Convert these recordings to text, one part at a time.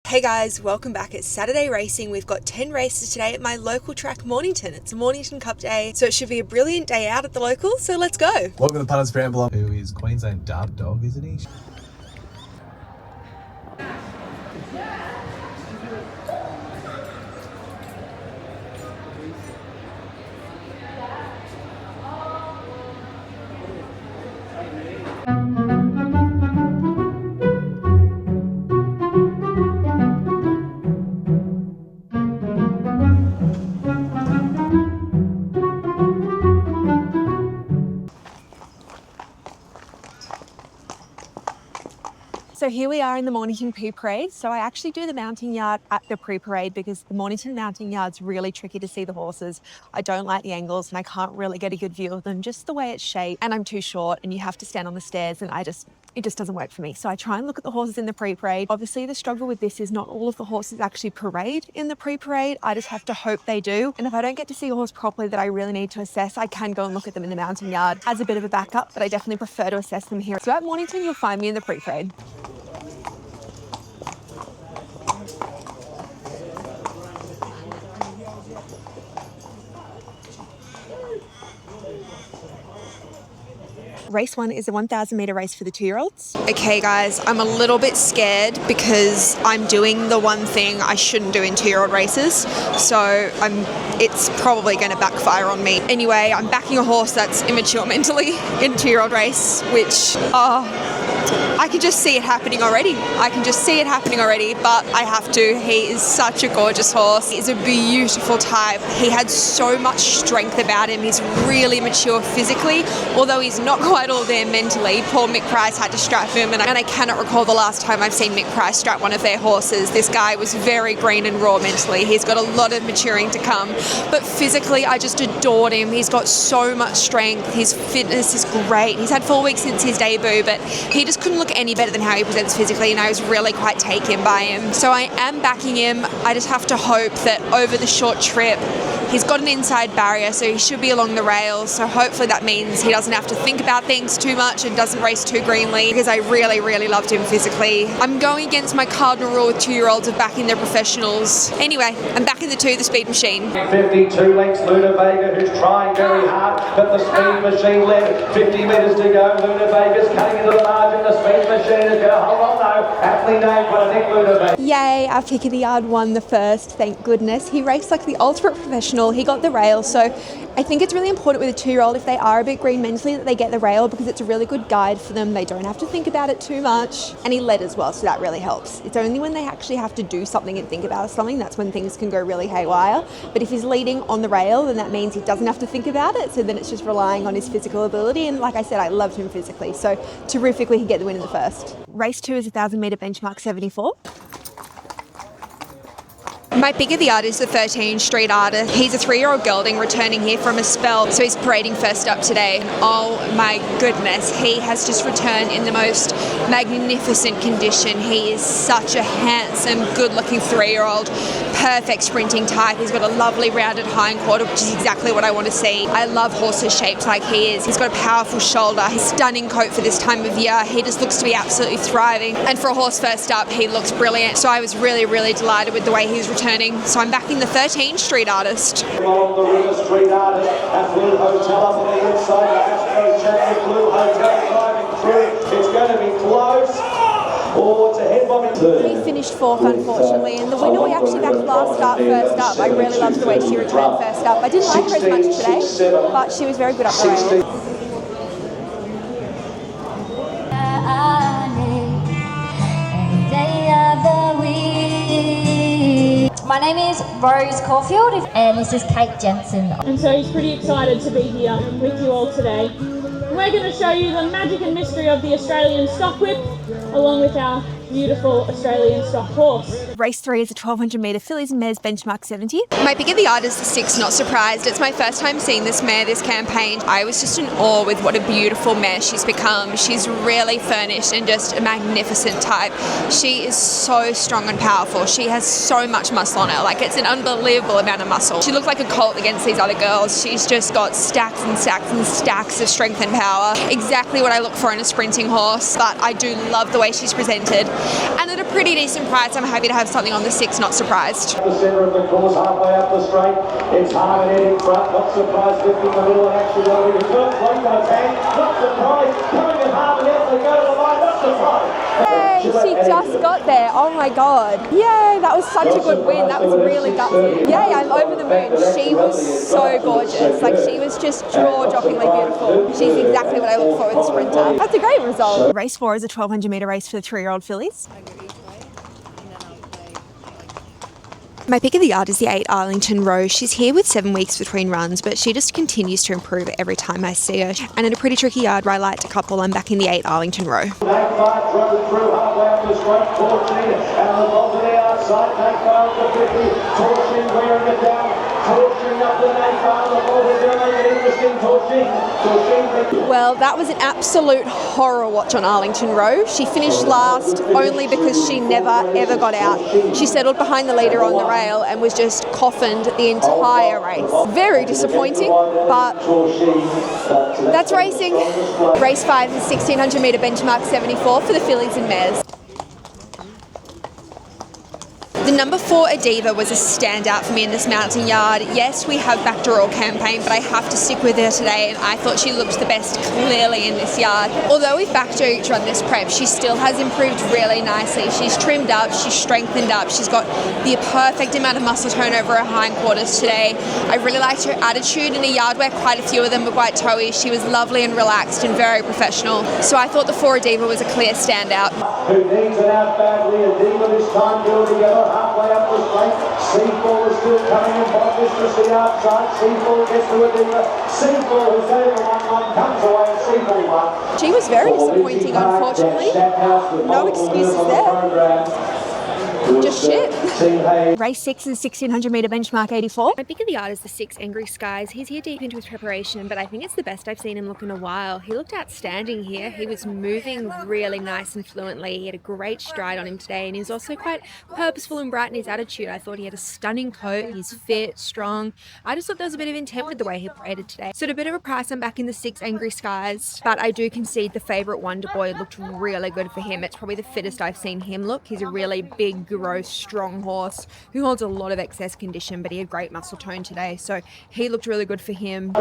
Hey guys, welcome back. It's Saturday racing. We've got 10 races today at my local track Mornington. It's a Mornington Cup day, so it should be a brilliant day out at the local, so let's go. Welcome to the Punters Scrambler, who is Queensland Dart Dog, isn't he? So here we are in the Mornington pre-parade. So I actually do the mounting yard at the pre-parade because the Mornington mounting yard's really tricky to see the horses. I don't like the angles and I can't really get a good view of them, just the way it's shaped. And I'm too short and you have to stand on the stairs and it just doesn't work for me. So I try and look at the horses in the pre-parade. Obviously the struggle with this is not all of the horses actually parade in the pre-parade. I just have to hope they do. And if I don't get to see a horse properly that I really need to assess, I can go and look at them in the mounting yard as a bit of a backup, but I definitely prefer to assess them here. So at Mornington, you'll find me in the pre-parade. Race 1 is a 1,000 metre race for the 2-year-olds. Okay guys, I'm a little bit scared because I'm doing the one thing I shouldn't do in 2-year-old races. So it's probably going to backfire on me. Anyway, I'm backing a horse that's immature mentally in a 2-year-old race, which, I can just see it happening already. But I have to. He is such a gorgeous horse. He's a beautiful type. He had so much strength about him. He's really mature physically, although he's not quite all there mentally. Poor Mick Price had to strap him, and I cannot recall the last time I've seen Mick Price strap one of their horses. This guy was very green and raw mentally. He's got a lot of maturing to come, but physically I just adored him. He's got so much strength. His fitness is great. He's had 4 weeks since his debut, but he just couldn't look any better than how he presents physically, and I was really quite taken by him. So I am backing him. I just have to hope that over the short trip, he's got an inside barrier, so he should be along the rails. So hopefully that means he doesn't have to think about things too much and doesn't race too greenly, because I really, really loved him physically. I'm going against my cardinal rule with 2-year-olds of backing their professionals. Anyway, I'm backing the 2, the Speed Machine. 52 lengths, Luna Vega, who's trying very hard, but the Speed Machine led. 50 metres to go. Luna Vega's cutting into the margin. The Speed Machine is going to hold on though. Aptly named, but I think Luna Vega. Yay, our pick of the yard won the first, thank goodness. He raced like the ultimate professional. He got the rail, so I think it's really important with a 2-year-old, if they are a bit green mentally, that they get the rail, because it's a really good guide for them. They don't have to think about it too much. And he led as well, so that really helps. It's only when they actually have to do something and think about something, that's when things can go really haywire. But if he's leading on the rail, then that means he doesn't have to think about it, so then it's just relying on his physical ability. And like I said, I loved him physically, so terrifically he'd get the win in the first. Race 2 is a 1,000 metre benchmark 74. My pick of the yard is the 13 Street Artist. He's a 3-year-old gelding returning here from a spell, so he's parading first up today. Oh my goodness, he has just returned in the most magnificent condition. He is such a handsome, good-looking 3-year-old, perfect sprinting type. He's got a lovely rounded hindquarter, which is exactly what I want to see. I love horses shaped like he is. He's got a powerful shoulder, his stunning coat for this time of year. He just looks to be absolutely thriving. And for a horse first up, he looks brilliant. So I was really, really delighted with the way he's returning. So I'm backing the 13 Street Artist. On the River Street Artist and Blue Hotel up on the inside. The Astro Challenge, Blue Hotel driving through. It's going to be close. Oh, it's a head bobbing. We finished 4th, unfortunately, and the winner we actually backed last start first up. I really loved the way she returned first up. I didn't like her as much today, but she was very good up the rail. My name is Rose Caulfield and this is Kate Jensen. And so he's pretty excited to be here with you all today. We're going to show you the magic and mystery of the Australian stock whip, along with our beautiful Australian stock horse. Race 3 is a 1,200 metre Fillies and Mares benchmark 70. My pick of the yard is the 6, Not Surprised. It's my first time seeing this mare this campaign. I was just in awe with what a beautiful mare she's become. She's really furnished and just a magnificent type. She is so strong and powerful. She has so much muscle on her. Like, it's an unbelievable amount of muscle. She looked like a colt against these other girls. She's just got stacks and stacks and stacks of strength and power. power. Exactly what I look for in a sprinting horse, but I do love the way she's presented. And at a pretty decent price, I'm happy to have something on the 6, not surprised. The centre of the course, halfway up the straight. It's hard and in front, not surprised, lifting the middle and actually going to go close on its hand. Not surprised, coming in hard and out, they go to the line, not surprised. Yay, she just got there. Oh my god. Yay, that was such a good win. That was really gutsy. Yay, I'm over the moon. She was so gorgeous. Like, she was just jaw-droppingly beautiful. She's exactly what I look for with a sprinter. That's a great result. Race 4 is a 1200 metre race for the 3-year-old fillies. My pick of the yard is the 8 Arlington Row. She's here with 7 weeks between runs, but she just continues to improve every time I see her. And in a pretty tricky yard where I like to couple, I'm back in the 8 Arlington Row. Drove through halfway up the straight, Torching, and the ball to the outside, Nakefar to 50, Torching wearing it down, Torching up to Nakefar, the ball is going to make it interesting, Torching. Well, that was an absolute horror watch on Arlington Row. She finished last only because she never ever got out. She settled behind the leader on the rail and was just coffined the entire race. Very disappointing, but that's racing. Race 5 is 1600 metre benchmark 74 for the fillies and mares. The number 4 Hareeba was a standout for me in this mountain yard. Yes, we have backed her all campaign, but I have to stick with her today, and I thought she looked the best clearly in this yard. Although we've backed her each run this prep, she still has improved really nicely. She's trimmed up, she's strengthened up, she's got the perfect amount of muscle tone over her hindquarters today. I really liked her attitude in a yard where quite a few of them were quite toey. She was lovely and relaxed and very professional. So I thought the 4 Hareeba was a clear standout. Who needs it out badly, Hareeba this time doing together. Halfway up the straight, Seafall is still coming in, Bob to the outside, Seafall gets to Hareeba, Seafall who's over 1-1 comes away and Seafall won. She was very disappointing, unfortunately. No excuses there. Just shit. Race 6 is 1600 metre benchmark 84. My pick of the yard is the 6 Angry Skies. He's here deep into his preparation, but I think it's the best I've seen him look in a while. He looked outstanding here. He was moving really nice and fluently. He had a great stride on him today, and he's also quite purposeful and bright in his attitude. I thought he had a stunning coat. He's fit, strong. I just thought there was a bit of intent with the way he paraded today. So at a bit of a price, I'm back in the 6 Angry Skies, but I do concede the favourite Wonder Boy looked really good for him. It's probably the fittest I've seen him look. He's a really big, gross, strong horse who holds a lot of excess condition, but he had great muscle tone today, so he looked really good for him.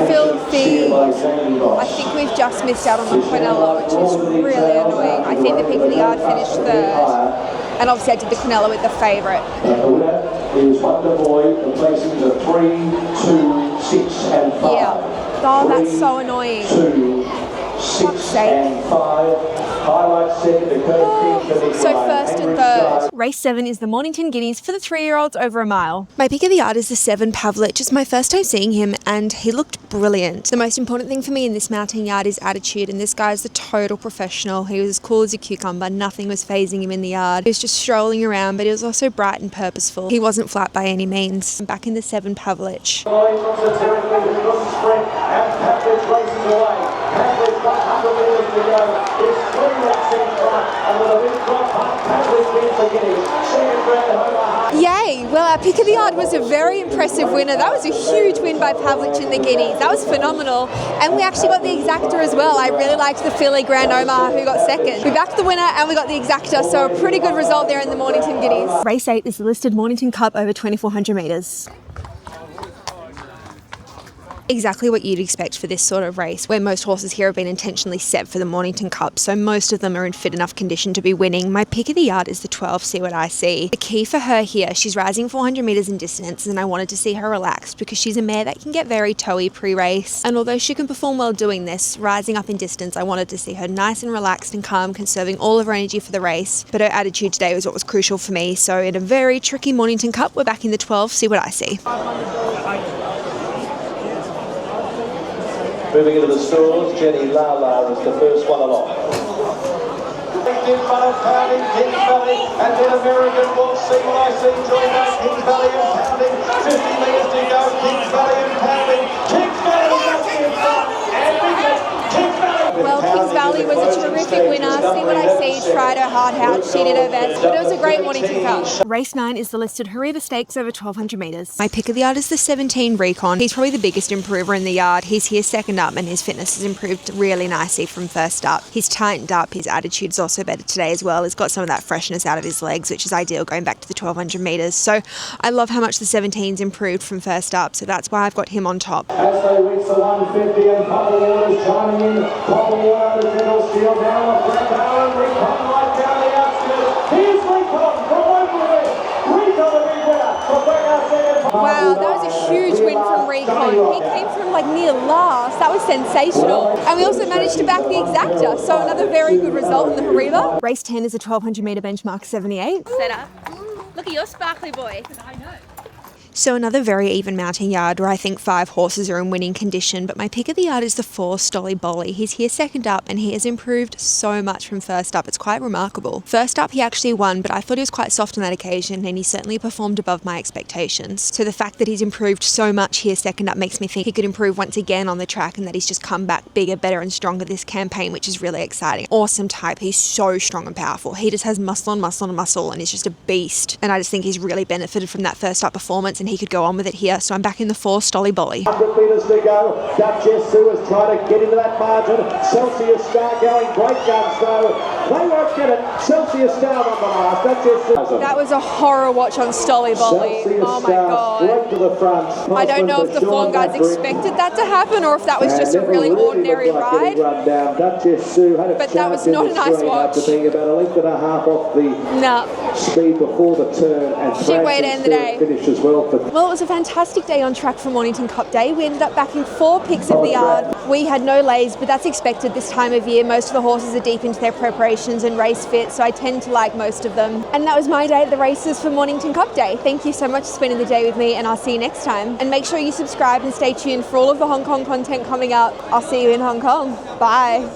Filthy. I think we've just missed out on the Quinella, which is really annoying. I think the pick of the yard finished 3rd, and obviously I did the Quinella with the favourite. Is Wonder Boy replacing the 3, 2, 6 and 5. Yeah. Oh, that's so annoying. 2, 6 and 5. Highlight second to Kirk. So 1st and 3rd. Race 7 is the Mornington Guineas for the 3-year-olds over a mile. My pick of the yard is the 7 Pavlich. It's my first time seeing him, and he looked brilliant. The most important thing for me in this mountain yard is attitude, and this guy's the total professional. He was as cool as a cucumber. Nothing was phasing him in the yard. He was just strolling around, but he was also bright and purposeful. He wasn't flat by any means. I'm back in the 7 Pavlich. Yay! Well, our pick of the yard was a very impressive winner. That was a huge win by Pavlich in the Guineas. That was phenomenal. And we actually got the exacta as well. I really liked the filly Grand Omar who got 2nd. We backed the winner and we got the exacta, so a pretty good result there in the Mornington Guineas. Race 8 is the listed Mornington Cup over 2400 metres. Exactly what you'd expect for this sort of race, where most horses here have been intentionally set for the Mornington Cup, so most of them are in fit enough condition to be winning. My pick of the yard is the 12 See What I See. The key for her here, she's rising 400 metres in distance, and I wanted to see her relaxed because she's a mare that can get very toey pre-race, and although she can perform well doing this, rising up in distance, I wanted to see her nice and relaxed and calm, conserving all of her energy for the race, but her attitude today was what was crucial for me, so in a very tricky Mornington Cup, we're back in the 12 See What I See. Moving into the stalls, Jenny Lala is the first one along. In front of Pounding, Kings Valley, and then American Wolf, See What I See, join that Kings Valley and Pounding, 50 metres to go, Kings Valley and Pounding, Kings Valley just in front, and we get Kings Valley. Well, Kings Valley was a terrific winner. See what I see, tried her hard out, she did her best, but it was a great Mornington Cup. Race 9 is the listed Hareeba Stakes over 1200 metres. My pick of the yard is the 17 Recon. He's probably the biggest improver in the yard. He's here second up and his fitness has improved really nicely from first up. He's tightened up, his attitude's also better today as well. He's got some of that freshness out of his legs, which is ideal going back to the 1200 metres. So I love how much the 17's improved from first up, so that's why I've got him on top. As they reach the 150 and Copper Water's chiming in. Copper Water, the General Steel down off Black Island. Recon right down the outskirts. Here's Recon from Oakland. Recon the big winner from Black Island. Wow, that was a huge win from Recon. He came from like near last. That was sensational. And we also managed to back the exacta, so another very good result in the Hareeba. Race 10 is a 1200 metre benchmark 78. Set up. Look at your sparkly boy. I know. So another very even mounting yard where I think 5 horses are in winning condition, but my pick of the yard is the 4 Stolly Bolly. He's here second up and he has improved so much from first up. It's quite remarkable. First up he actually won, but I thought he was quite soft on that occasion and he certainly performed above my expectations. So the fact that he's improved so much here second up makes me think he could improve once again on the track and that he's just come back bigger, better and stronger this campaign, which is really exciting. Awesome type. He's so strong and powerful. He just has muscle and muscle and muscle and he's just a beast. And I just think he's really benefited from that first up performance and he could go on with it here. So I'm back in the 4 Stolly Bolly. 100 metres to go. Duchess Sue is trying to get into that margin. Celsius Star going great guns though. They won't get it. Celsius Star on the last. Duchess Sue. That was a horror watch on Stolly Bolly. Celsius Oh my Star God. straight to the front. I don't know if the form guys expected that to happen or if that was just a really ordinary ride. Duchess Sue had a But that was not a nice watch. after being about a length and a half off the speed before the turn and Shit way to end the day. finish as well. Well, it was a fantastic day on track for Mornington Cup Day. We ended up backing 4 picks of the yard. We had no lays, but that's expected this time of year. Most of the horses are deep into their preparations and race fit, so I tend to like most of them. And that was my day at the races for Mornington Cup Day. Thank you so much for spending the day with me, and I'll see you next time. And make sure you subscribe and stay tuned for all of the Hong Kong content coming up. I'll see you in Hong Kong. Bye.